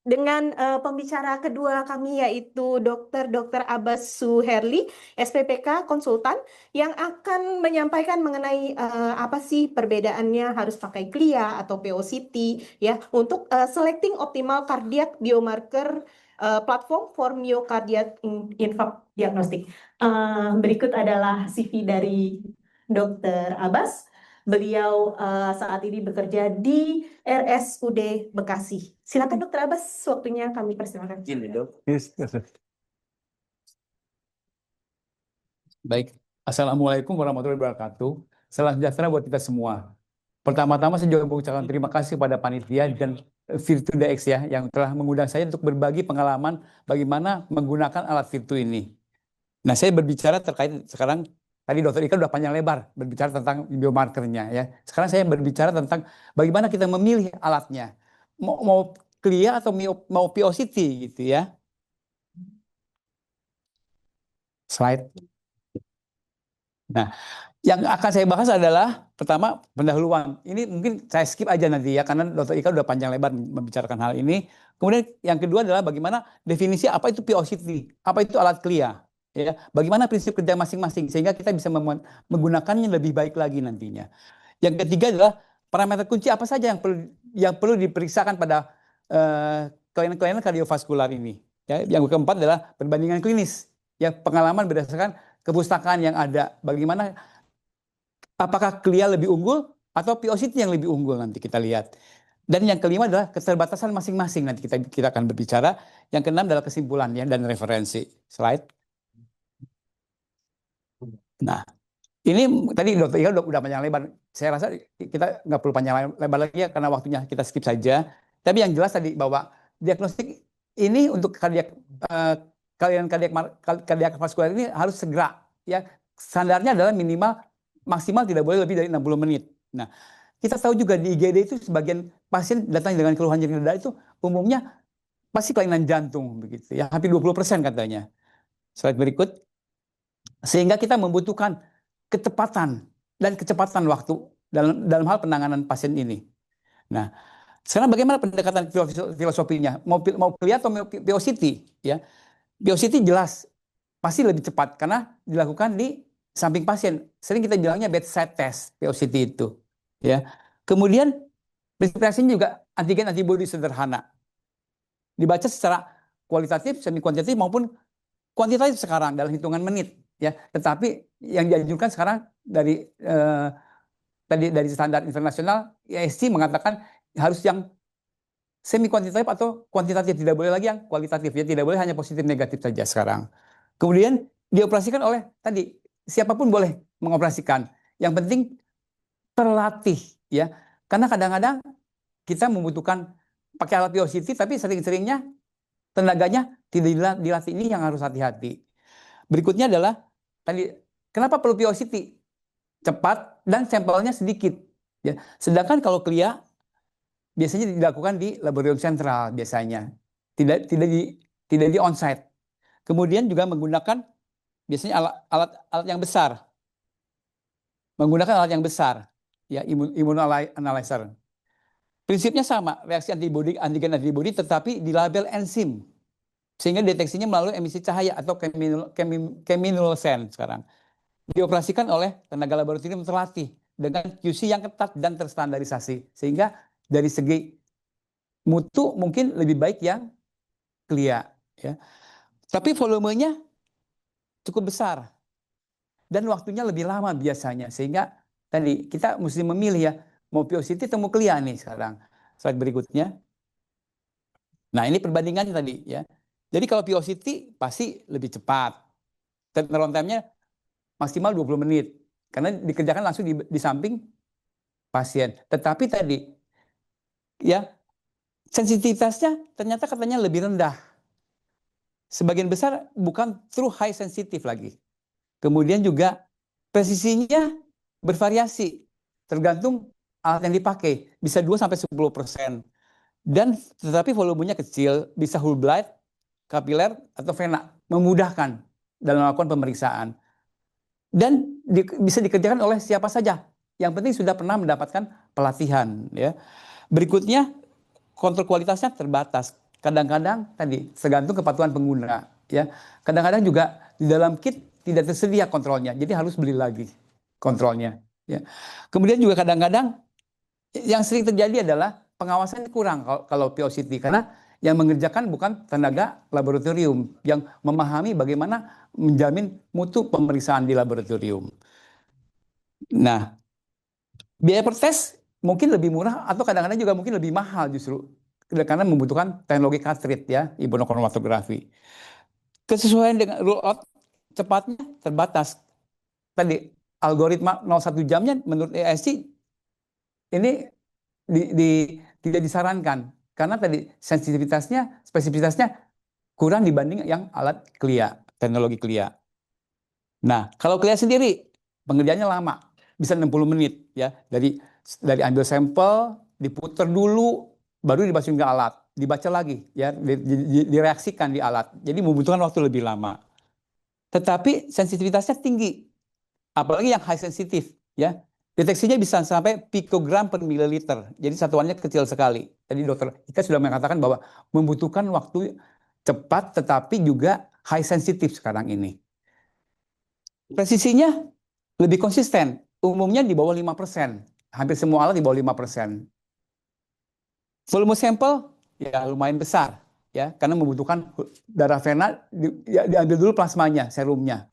Dengan pembicara kedua kami yaitu Dr. Abbas Suherli, SPPK konsultan yang akan menyampaikan mengenai apa sih perbedaannya harus pakai CLIA atau POCT ya untuk selecting optimal cardiac biomarker platform for myocardial infarct diagnostic. Berikut adalah CV dari Dr. Abbas. Beliau saat ini bekerja di RSUD Bekasi. Silakan Dokter Abbas, waktunya kami persilakan. Gini, Dok. Yes. Baik, Assalamualaikum warahmatullahi wabarakatuh. Salam sejahtera buat kita semua. Pertama-tama saya juga mengucapkan terima kasih pada panitia dan Virtu.dx ya yang telah mengundang saya untuk berbagi pengalaman bagaimana menggunakan alat Virtu ini. Nah, saya berbicara terkait sekarang tadi Dokter Ika udah panjang lebar berbicara tentang biomarkernya ya. Sekarang saya berbicara tentang bagaimana kita memilih alatnya. Mau CLIA atau mau POCT gitu ya. Slide. Nah, yang akan saya bahas adalah pertama pendahuluan. Ini mungkin saya skip aja nanti ya karena Dokter Ika udah panjang lebar membicarakan hal ini. Kemudian yang kedua adalah bagaimana definisi apa itu POCT, apa itu alat CLIA, ya. Bagaimana prinsip kerja masing-masing sehingga kita bisa menggunakannya lebih baik lagi nantinya. Yang ketiga adalah parameter kunci apa saja yang perlu diperiksakan pada kelainan-kelainan kardiovaskular ini. Ya, yang keempat adalah perbandingan klinis, ya pengalaman berdasarkan kepustakaan yang ada. Bagaimana apakah CLIA lebih unggul atau POCT yang lebih unggul nanti kita lihat. Dan yang kelima adalah keterbatasan masing-masing nanti kita akan berbicara. Yang keenam adalah kesimpulannya dan referensi. Slide. Nah, ini tadi Dokter Ika udah panjang lebar. Saya rasa kita nggak perlu panjang lebar lagi ya karena waktunya kita skip saja. Tapi yang jelas tadi bahwa diagnostik ini untuk kardiak vaskular ini harus segera ya. Standarnya adalah maksimal tidak boleh lebih dari 60 menit. Nah, kita tahu juga di IGD itu sebagian pasien datang dengan keluhan nyeri dada itu umumnya pasti kelainan jantung begitu ya, hampir 20% katanya. Slide berikut. Sehingga kita membutuhkan ketepatan dan kecepatan waktu dalam hal penanganan pasien ini. Nah, sekarang bagaimana pendekatan filosofinya? Mau CLIA atau mau POCT ya? POCT jelas pasti lebih cepat karena dilakukan di samping pasien. Sering kita bilangnya bedside test POCT itu, ya. Kemudian prinsip reaksinya juga antigen antibodi sederhana. Dibaca secara kualitatif, semi kuantitatif maupun kuantitatif sekarang dalam hitungan menit, ya. Tetapi yang dianjurkan sekarang dari standar internasional ISC mengatakan harus yang semi kuantitatif atau kuantitatif, tidak boleh lagi yang kualitatif ya, tidak boleh hanya positif negatif saja sekarang. Kemudian dioperasikan oleh tadi siapapun boleh mengoperasikan. Yang penting terlatih ya. Karena kadang-kadang kita membutuhkan pakai alat POCT tapi sering-seringnya tenaganya tidak dilatih, ini yang harus hati-hati. Berikutnya adalah tadi kenapa perlu POCT? Cepat dan sampelnya sedikit ya. Sedangkan kalau CLIA biasanya dilakukan di laboratorium sentral biasanya. Tidak di onsite. Kemudian juga menggunakan biasanya alat yang besar. Menggunakan alat yang besar, ya, immunoanalyzer. Prinsipnya sama, reaksi antigen antibodi tetapi di label enzim. Sehingga deteksinya melalui emisi cahaya atau chemiluminescence sekarang. Dioperasikan oleh tenaga laboratorium terlatih dengan QC yang ketat dan terstandarisasi. Sehingga dari segi mutu mungkin lebih baik yang CLIA, ya. Tapi volumenya cukup besar dan waktunya lebih lama biasanya, sehingga tadi kita mesti memilih ya, mau POCT atau mau CLIA nih sekarang. Slide berikutnya. Nah, ini perbandingannya tadi ya. Jadi kalau POCT pasti lebih cepat. Turnaround time-nya maksimal 20 menit karena dikerjakan langsung di samping pasien. Tetapi tadi ya sensitivitasnya ternyata katanya lebih rendah. Sebagian besar bukan true high sensitive lagi. Kemudian juga presisinya bervariasi tergantung alat yang dipakai, bisa 2-10%. Dan tetapi volumenya kecil, bisa whole blood, kapiler atau vena, memudahkan dalam melakukan pemeriksaan. Dan bisa dikerjakan oleh siapa saja. Yang penting sudah pernah mendapatkan pelatihan, ya. Berikutnya kontrol kualitasnya terbatas. Kadang-kadang tadi tergantung kepatuhan pengguna, ya. Kadang-kadang juga di dalam kit tidak tersedia kontrolnya, jadi harus beli lagi kontrolnya. Ya. Kemudian juga kadang-kadang yang sering terjadi adalah pengawasan kurang kalau POCT, karena yang mengerjakan bukan tenaga laboratorium yang memahami bagaimana menjamin mutu pemeriksaan di laboratorium. Nah, biaya per tes mungkin lebih murah atau kadang-kadang juga mungkin lebih mahal justru karena membutuhkan teknologi cartridge ya, imunokromatografi. Kesesuaian dengan rule out cepatnya terbatas. Tadi algoritma 01 jamnya menurut ESC ini tidak disarankan karena tadi sensitivitasnya, spesifitasnya kurang dibanding yang alat CLIA, teknologi CLIA. Nah, kalau CLIA sendiri pengerjaannya lama, bisa 60 menit ya. Dari ambil sampel, diputer dulu, baru dimasukin ke alat, dibaca lagi ya, direaksikan di alat. Jadi membutuhkan waktu lebih lama. Tetapi sensitivitasnya tinggi, apalagi yang high sensitif ya. Deteksinya bisa sampai pikogram per mililiter. Jadi satuannya kecil sekali. Jadi dokter kita sudah mengatakan bahwa membutuhkan waktu cepat tetapi juga high sensitif sekarang ini. Presisinya lebih konsisten. Umumnya di bawah 5%. Hampir semua alat di bawah 5%. Volume sampel ya lumayan besar ya karena membutuhkan darah vena diambil dulu plasmanya, serumnya.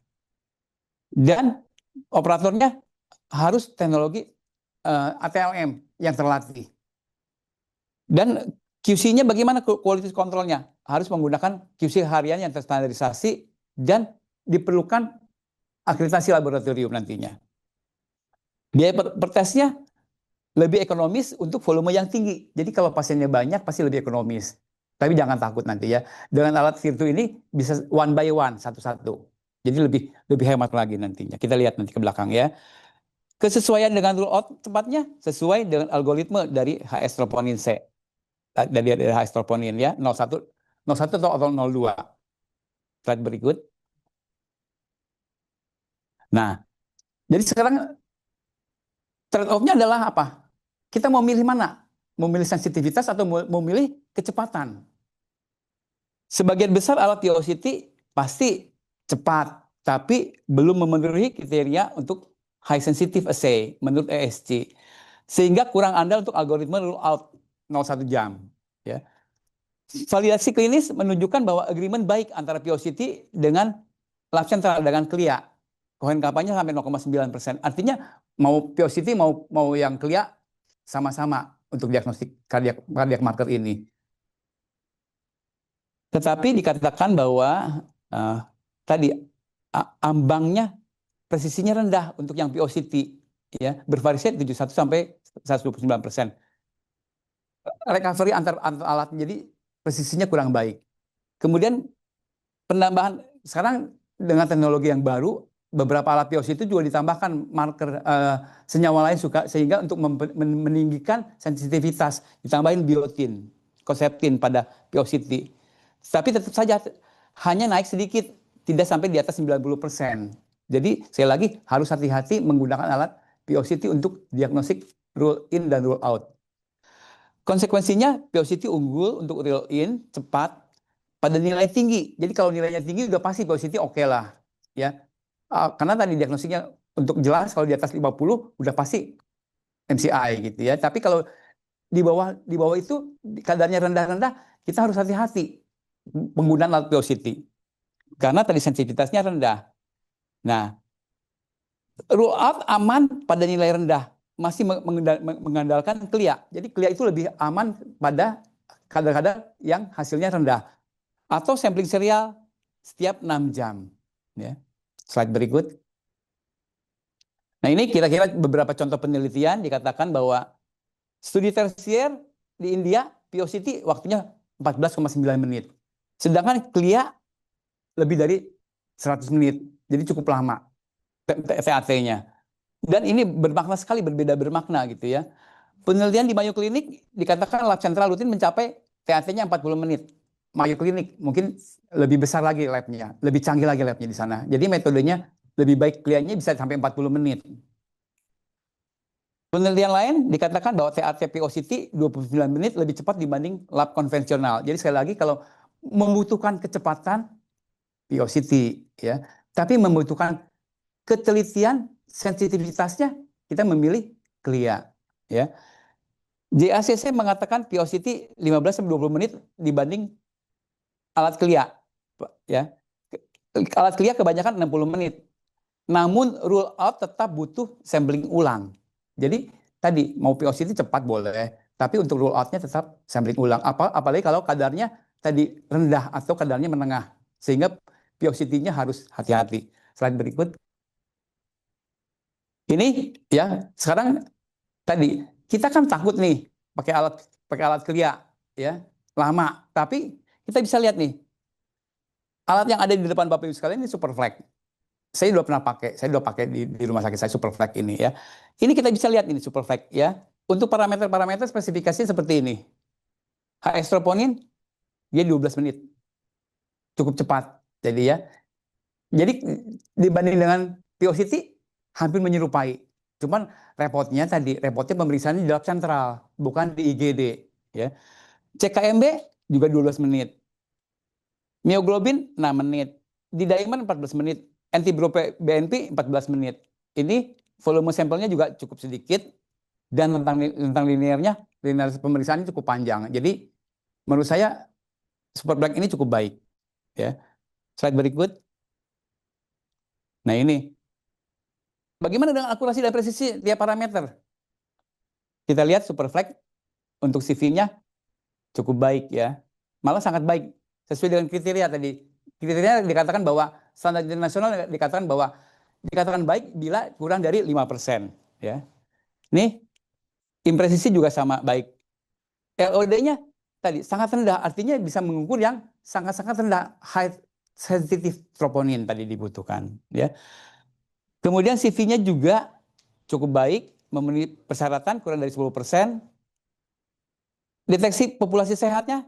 Dan operatornya harus teknologi ATLM yang terlatih. Dan QC-nya bagaimana quality control-nya? Harus menggunakan QC harian yang terstandarisasi dan diperlukan akreditasi laboratorium nantinya. Biaya per tesnya lebih ekonomis untuk volume yang tinggi. Jadi kalau pasiennya banyak pasti lebih ekonomis. Tapi jangan takut nanti ya. Dengan alat Virtu ini bisa one by one, satu-satu. Jadi lebih hemat lagi nantinya. Kita lihat nanti ke belakang ya. Kesesuaian dengan rule out cepatnya sesuai dengan algoritma dari HS troponin C. Dari HS troponin ya, 01, 01 atau 02. Slide berikut. Nah, jadi sekarang trade off-nya adalah apa? Kita mau milih mana? Mau milih sensitivitas atau mau milih kecepatan? Sebagian besar alat POCT pasti cepat, tapi belum memenuhi kriteria untuk high sensitive assay menurut ESC. Sehingga kurang andal untuk algoritma rule out 01 jam. Ya. Validasi klinis menunjukkan bahwa agreement baik antara POCT dengan lab central dengan CLIA. Cohen kapanya sampai 0,9%. Artinya mau POCT mau yang CLIA sama-sama untuk diagnostik cardiac marker ini. Tetapi dikatakan bahwa tadi ambangnya presisinya rendah untuk yang POCT ya, bervariasi 71 sampai 129%. Recovery antar alat jadi presisinya kurang baik. Kemudian penambahan sekarang dengan teknologi yang baru beberapa alat POCT itu juga ditambahkan marker senyawa lain sehingga untuk meninggikan sensitivitas ditambahin biotin, konseptin pada POCT. Tapi tetap saja hanya naik sedikit, tidak sampai di atas 90%. Jadi sekali lagi harus hati-hati menggunakan alat POCT untuk diagnostik rule in dan rule out. Konsekuensinya POCT unggul untuk rule in cepat pada nilai tinggi. Jadi kalau nilainya tinggi udah pasti POCT oke lah, ya. Karena tadi diagnosiknya untuk jelas kalau di atas 50 udah pasti MCI gitu ya. Tapi kalau di bawah itu kadarnya rendah-rendah, kita harus hati-hati penggunaan alat POCT. Karena tadi sensitivitasnya rendah. Nah, rule out aman pada nilai rendah, masih mengandalkan CLIA. Jadi CLIA itu lebih aman pada kadar-kadar yang hasilnya rendah. Atau sampling serial setiap 6 jam. Ya. Slide berikut. Nah ini kira-kira beberapa contoh penelitian dikatakan bahwa studi tersier di India POCT waktunya 14,9 menit. Sedangkan CLIA lebih dari 100 menit. Jadi cukup lama TAT-nya. Dan ini bermakna sekali, berbeda bermakna gitu ya. Penelitian di Mayo Clinic dikatakan lab sentral rutin mencapai TAT-nya 40 menit. Mayo Clinic mungkin lebih besar lagi labnya, lebih canggih lagi labnya di sana. Jadi metodenya lebih baik, kliennya bisa sampai 40 menit. Penelitian lain dikatakan bahwa TAT-POCT 29 menit lebih cepat dibanding lab konvensional. Jadi sekali lagi kalau membutuhkan kecepatan POCT ya, tapi membutuhkan ketelitian sensitivitasnya kita memilih CLIA ya. JACC mengatakan POCT 15-20 menit dibanding alat CLIA ya. Alat CLIA kebanyakan 60 menit. Namun rule out tetap butuh sampling ulang. Jadi tadi mau POCT cepat boleh, tapi untuk rule outnya tetap sampling ulang. Apalagi kalau kadarnya tadi rendah atau kadarnya menengah, sehingga POCT-nya harus hati-hati. Slide berikut. Ini ya sekarang tadi kita kan takut nih pakai alat CLIA ya lama, tapi kita bisa lihat nih alat yang ada di depan Bapak Ibu sekalian ini Superflex. Saya sudah pakai di rumah sakit saya Superflex ini ya. Ini kita bisa lihat ini Superflex ya. Untuk parameter-parameter spesifikasinya seperti ini. HS troponin dia 12 menit. Cukup cepat. Jadi dibanding dengan POCT hampir menyerupai. Cuman repotnya pemeriksaannya di lab sentral, bukan di IGD ya. CKMB juga 12 menit. Mioglobin 6 menit. D-dimer 14 menit. NT-BNP 14 menit. Ini volume sampelnya juga cukup sedikit dan tentang linear pemeriksaan cukup panjang. Jadi menurut saya Superblack ini cukup baik ya. Slide berikut. Nah, ini bagaimana dengan akurasi dan presisi tiap parameter? Kita lihat Superflex untuk CV-nya cukup baik ya. Malah sangat baik sesuai dengan kriteria tadi. Kriteria dikatakan bahwa standar internasional dikatakan baik bila kurang dari 5% ya. Nih, impresisi juga sama baik. LOD-nya tadi sangat rendah, artinya bisa mengukur yang sangat-sangat rendah, high sensitive troponin tadi dibutuhkan ya. Kemudian CV-nya juga cukup baik, memenuhi persyaratan kurang dari 10%. Deteksi populasi sehatnya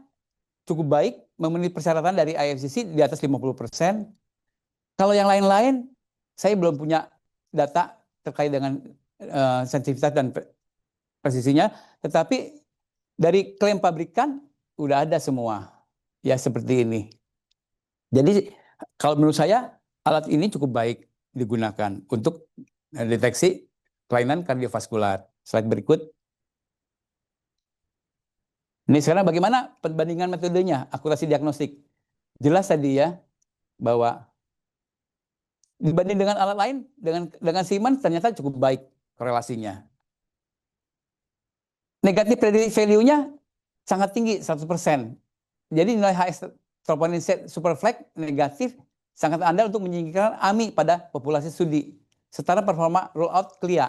cukup baik, memenuhi persyaratan dari IFCC di atas 50%. Kalau yang lain-lain, saya belum punya data terkait dengan sensitivitas dan presisinya, tetapi dari klaim pabrikan udah ada semua, ya seperti ini. Jadi kalau menurut saya alat ini cukup baik digunakan untuk deteksi kelainan kardiovaskular. Slide berikut. Ini sekarang bagaimana perbandingan metodenya, akurasi diagnostik. Jelas tadi ya bahwa dibanding dengan alat lain, dengan Siemens ternyata cukup baik korelasinya. Negatif predictive value-nya sangat tinggi, 100%. Jadi nilai HS troponin Superflex negatif sangat andal untuk menyingkirkan AMI pada populasi studi. Setara performa rollout CLIA.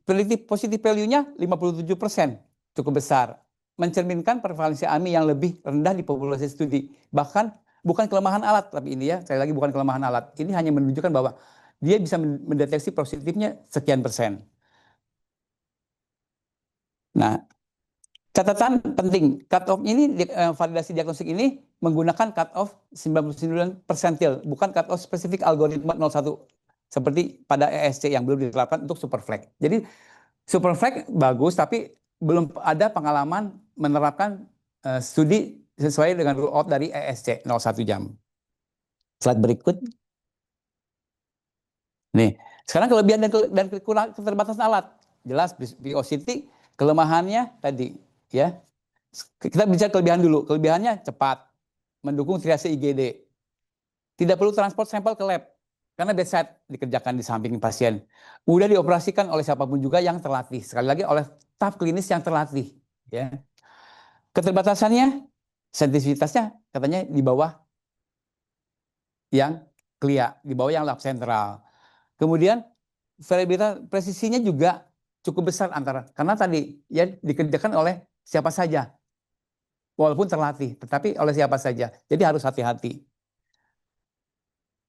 Predictive positive value-nya 57%, cukup besar. Mencerminkan prevalensi AMI yang lebih rendah di populasi studi. Bahkan bukan kelemahan alat, tapi ini ya, sekali lagi bukan kelemahan alat. Ini hanya menunjukkan bahwa dia bisa mendeteksi positifnya sekian persen. Nah, catatan penting, cut-off ini, validasi diagnostik ini menggunakan cut-off 99 persentil, bukan cut-off spesifik algoritma 01, seperti pada ESC yang belum diterapkan untuk Superflex. Jadi Superflex bagus, tapi belum ada pengalaman menerapkan studi sesuai dengan rule out dari ESC 01 jam. Slide berikut. Nih, sekarang kelebihan dan kekurangan keterbatasan alat. Jelas POCT kelemahannya tadi ya. Kita bicara kelebihan dulu. Kelebihannya cepat, mendukung triase IGD. Tidak perlu transport sampel ke lab karena bedside dikerjakan di samping pasien. Mudah dioperasikan oleh siapapun juga yang terlatih. Sekali lagi oleh staf klinis yang terlatih ya. Keterbatasannya, sensitivitasnya katanya di bawah yang CLIA, di bawah yang lab sentral. Kemudian variabilitas presisinya juga cukup besar karena tadi ya dikerjakan oleh siapa saja. Walaupun terlatih, tetapi oleh siapa saja. Jadi harus hati-hati.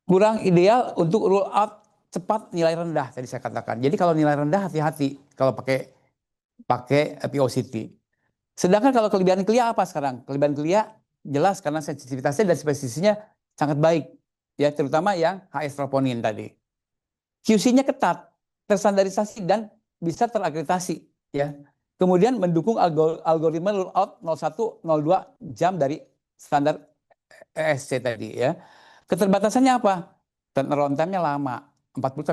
Kurang ideal untuk rule out cepat nilai rendah tadi saya katakan. Jadi kalau nilai rendah hati-hati kalau pakai POCT. Sedangkan kalau kelebihan CLIA apa sekarang? Kelebihan CLIA jelas karena sensitivitasnya dan spesifisinya sangat baik. Ya, terutama yang HS troponin tadi. QC-nya ketat, terstandarisasi dan bisa terakreditasi, ya. Kemudian mendukung algoritma rule out 01, 02 jam dari standar ESC tadi, ya. Keterbatasannya apa? Turnaround time-nya lama, 40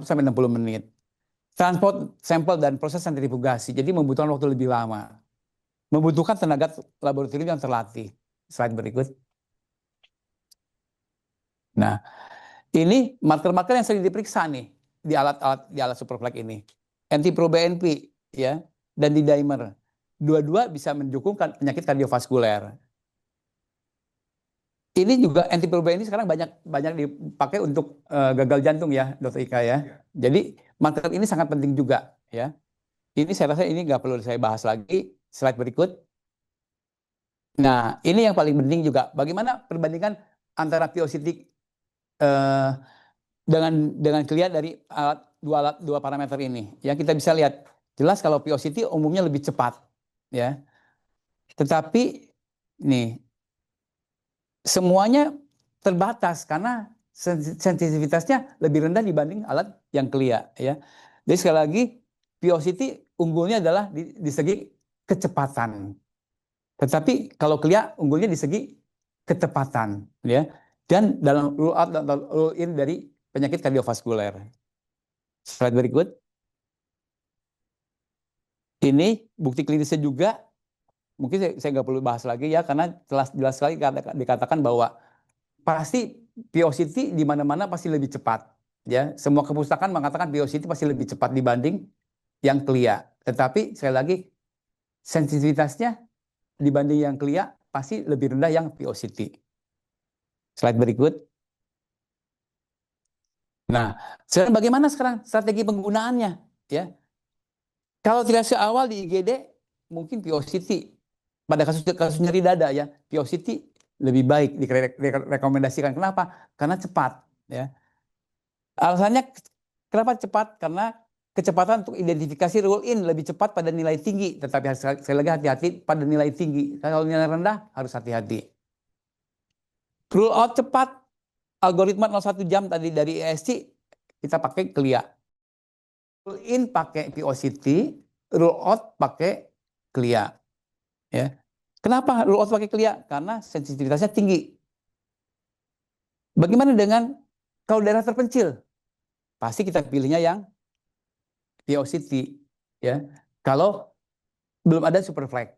sampai 60 menit. Transport sampel dan proses sentrifugasi, jadi membutuhkan waktu lebih lama. Membutuhkan tenaga laboratorium yang terlatih. Slide berikut. Nah, ini marker-marker yang sering diperiksa nih di alat Superflex ini. NT-proBNP, ya, dan D-dimer. Dua-dua bisa mendukung penyakit kardiovaskuler. Ini juga NT-proBNP sekarang banyak dipakai untuk gagal jantung ya, Dr. Ika ya. Jadi marker ini sangat penting juga ya. Ini saya rasa ini nggak perlu saya bahas lagi. Slide berikut. Nah, ini yang paling penting juga. Bagaimana perbandingan antara POCT dengan kelihatan dari dua parameter ini? Ya, kita bisa lihat jelas kalau POCT umumnya lebih cepat, ya. Tetapi nih semuanya terbatas karena sensitivitasnya lebih rendah dibanding alat yang Clia, ya. Jadi sekali lagi POCT unggulnya adalah di segi kecepatan. Tetapi kalau Clia unggulnya di segi ketepatan, ya. Dan dalam rule out dan rule in dari penyakit kardiovaskuler. Slide berikut. Ini bukti klinisnya juga, mungkin saya nggak perlu bahas lagi ya, karena telah jelas sekali dikatakan bahwa pasti POCT di mana-mana pasti lebih cepat. Ya, semua kepustakaan mengatakan POCT pasti lebih cepat dibanding yang Clia. Tetapi sekali lagi sensitivitasnya dibanding yang Clia pasti lebih rendah yang POCT. Slide berikut. Nah, sekarang bagaimana sekarang strategi penggunaannya? Ya, kalau triase awal di IGD mungkin POCT pada kasus nyeri dada ya, POCT lebih baik direkomendasikan. Kenapa? Karena cepat. Ya, alasannya kenapa cepat? Karena kecepatan untuk identifikasi rule in lebih cepat pada nilai tinggi. Tetapi sekali lagi hati-hati pada nilai tinggi. Kalau nilai rendah harus hati-hati. Rule out cepat, algoritma 01 jam tadi dari ESC kita pakai Clia. Rule in pakai POCT, rule out pakai Clia. Ya. Kenapa rule out pakai Clia? Karena sensitivitasnya tinggi. Bagaimana dengan kalau daerah terpencil? Pasti kita pilihnya yang POCT. Ya. Kalau belum ada Superflex.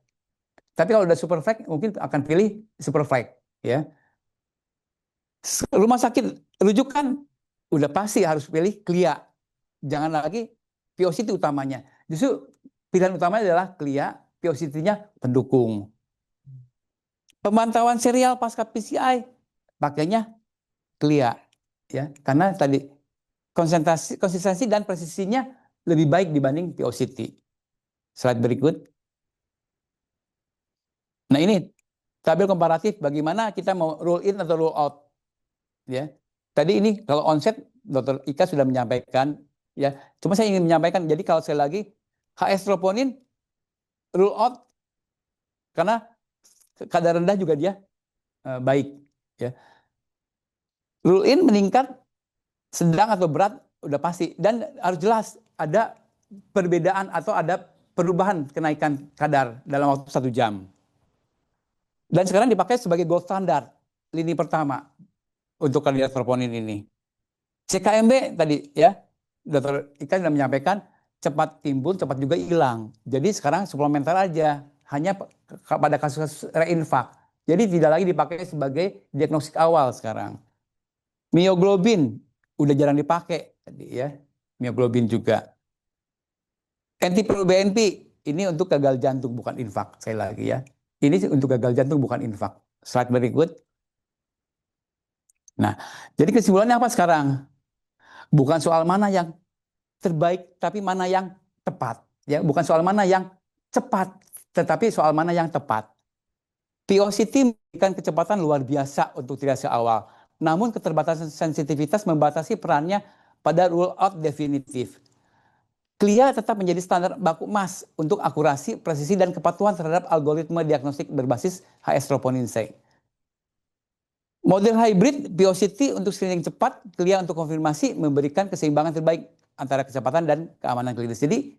Tapi kalau ada Superflex mungkin akan pilih Superflex. Ya. Rumah sakit rujukan udah pasti harus pilih Clia. Jangan lagi POCT utamanya. Justru pilihan utamanya adalah Clia, POCT-nya pendukung. Pemantauan serial pasca PCI pakainya Clia, ya, karena tadi konsistensi dan presisinya lebih baik dibanding POCT. Slide berikut. Nah, ini tabel komparatif bagaimana kita mau rule in atau rule out. Ya. Tadi ini kalau onset Dr. Ika sudah menyampaikan, ya. Cuma saya ingin menyampaikan, jadi kalau sekali lagi HS troponin rule out karena kadar rendah juga dia baik, ya. Rule in meningkat sedang atau berat udah pasti, dan harus jelas ada perbedaan atau ada perubahan kenaikan kadar dalam waktu 1 jam. Dan sekarang dipakai sebagai gold standar lini pertama untuk kandidat troponin ini. CKMB tadi ya, Dr. Ika sudah menyampaikan cepat timbul, cepat juga hilang. Jadi sekarang suplementer aja, hanya pada kasus reinfak. Jadi tidak lagi dipakai sebagai diagnostik awal sekarang. Mioglobin udah jarang dipakai tadi ya, mioglobin juga. NT-proBNP ini untuk gagal jantung bukan infak, sekali lagi ya. Ini untuk gagal jantung bukan infak. Slide berikut. Nah, jadi kesimpulannya apa sekarang? Bukan soal mana yang terbaik, tapi mana yang tepat. Ya, bukan soal mana yang cepat, tetapi soal mana yang tepat. POCT memberikan kecepatan luar biasa untuk triase awal. Namun keterbatasan sensitivitas membatasi perannya pada rule out definitif. Clia tetap menjadi standar baku emas untuk akurasi, presisi, dan kepatuhan terhadap algoritma diagnostik berbasis HS troponin C. Model hybrid POCT untuk screening cepat, CLIA untuk konfirmasi memberikan keseimbangan terbaik antara kecepatan dan keamanan klinis. Jadi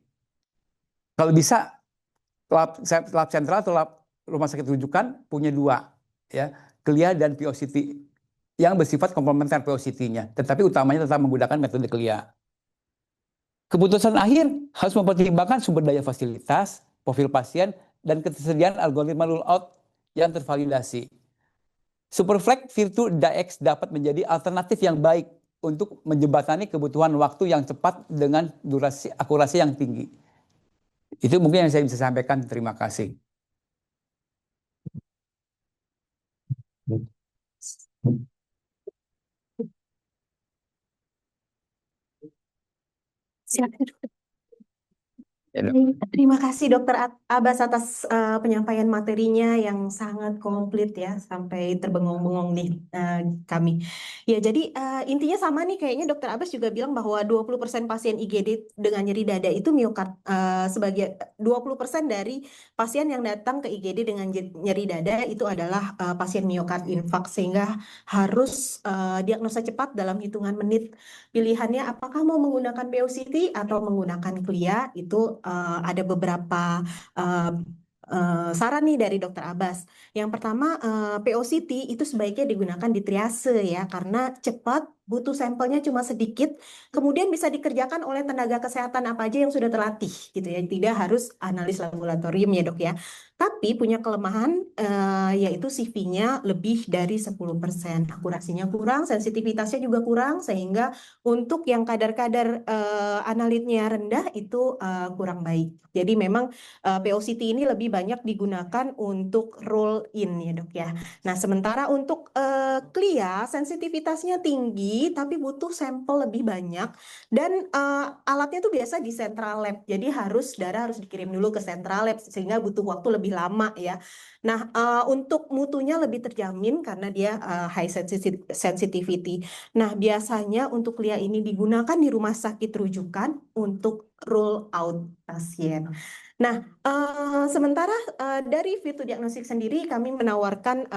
kalau bisa lab sentral atau lab rumah sakit rujukan punya dua, ya, CLIA dan POCT yang bersifat komplementer POCT-nya, tetapi utamanya tetap menggunakan metode CLIA. Keputusan akhir harus mempertimbangkan sumber daya fasilitas, profil pasien, dan ketersediaan algoritma rule out yang tervalidasi. Superflex Virtu DAX dapat menjadi alternatif yang baik untuk menjembatani kebutuhan waktu yang cepat dengan durasi akurasi yang tinggi. Itu mungkin yang saya bisa sampaikan. Terima kasih. Silakan. Ya, Dok. Terima kasih Dokter Abbas atas penyampaian materinya yang sangat komplit ya, sampai terbengong-bengong nih kami. Ya, jadi intinya sama nih, kayaknya Dokter Abbas juga bilang bahwa 20% pasien IGD dengan nyeri dada itu miokard, sebagai 20% dari pasien yang datang ke IGD dengan nyeri dada itu adalah pasien miokard infark, sehingga harus diagnosa cepat dalam hitungan menit. Pilihannya apakah mau menggunakan POCT atau menggunakan CLIA, itu ada beberapa uh, saran nih dari Dokter Abbas. Yang pertama, POCT itu sebaiknya digunakan di triase ya, karena cepat, butuh sampelnya cuma sedikit, kemudian bisa dikerjakan oleh tenaga kesehatan apa aja yang sudah terlatih gitu ya, tidak harus analis laboratorium ya Dok ya. Tapi punya kelemahan yaitu CV-nya lebih dari 10%, akurasinya kurang, sensitivitasnya juga kurang, sehingga untuk yang kadar-kadar analitnya rendah itu kurang baik. Jadi memang POCT ini lebih banyak digunakan untuk roll in ya Dok ya. Nah, sementara untuk CLIA sensitivitasnya tinggi tapi butuh sampel lebih banyak, dan alatnya tuh biasa di central lab. Jadi darah harus dikirim dulu ke central lab sehingga butuh waktu lebih lama ya. Nah, untuk mutunya lebih terjamin karena dia high sensitivity. Nah, biasanya untuk CLIA ini digunakan di rumah sakit rujukan untuk rule out pasien. Nah, sementara dari Virtu Diagnostik sendiri kami menawarkan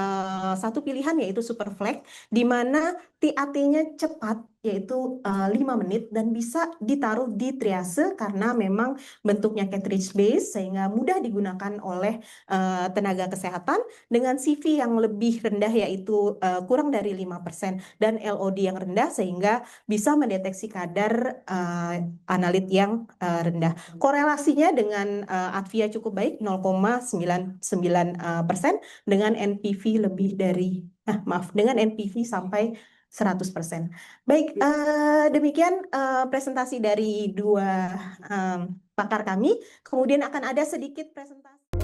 satu pilihan yaitu Superflex, di mana TAT-nya cepat yaitu 5 menit dan bisa ditaruh di triase karena memang bentuknya cartridge base sehingga mudah digunakan oleh tenaga kesehatan dengan CV yang lebih rendah yaitu kurang dari 5% dan LOD yang rendah sehingga bisa mendeteksi kadar analit yang rendah. Korelasinya dengan Advia cukup baik 0,99% dengan NPV lebih dari dengan NPV sampai 100%. Baik, demikian presentasi dari dua pakar kami. Kemudian akan ada sedikit presentasi